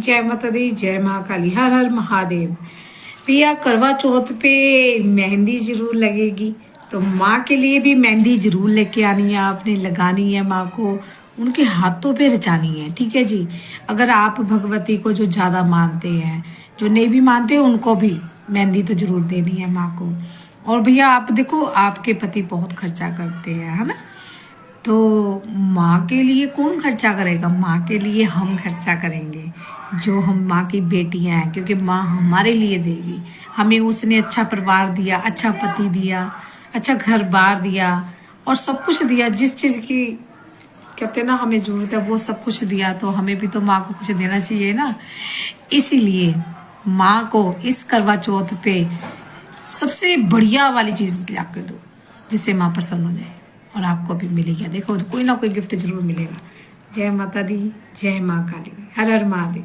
जय माता दी, जय महाकाली, हर हर महादेव। भैया करवा चौथ पे मेहंदी जरूर लगेगी, तो माँ के लिए भी मेहंदी जरूर लेके आनी है आपने, लगानी है माँ को, उनके हाथों पे रचानी है। ठीक है जी। अगर आप भगवती को जो ज्यादा मानते हैं, जो नहीं भी मानते उनको भी मेहंदी तो जरूर देनी है माँ को। और भैया आप देखो, आपके पति बहुत खर्चा करते हैं, है ना, तो माँ के लिए कौन खर्चा करेगा? माँ के लिए हम खर्चा करेंगे, जो हम माँ की बेटियां हैं, क्योंकि माँ हमारे लिए देगी। हमें उसने अच्छा परिवार दिया, अच्छा पति दिया, अच्छा घर बार दिया और सब कुछ दिया। जिस चीज की कहते हैं ना हमें जरूरत है वो सब कुछ दिया, तो हमें भी तो माँ को कुछ देना चाहिए ना। इसीलिए माँ को इस करवा चौथ पे सबसे बढ़िया वाली चीज ला कर दो, जिससे माँ प्रसन्न हो जाए और आपको भी मिलेगा। देखो कोई ना कोई गिफ्ट जरूर मिलेगा। जय माता दी, जय माँ काली, हर हर महादेव।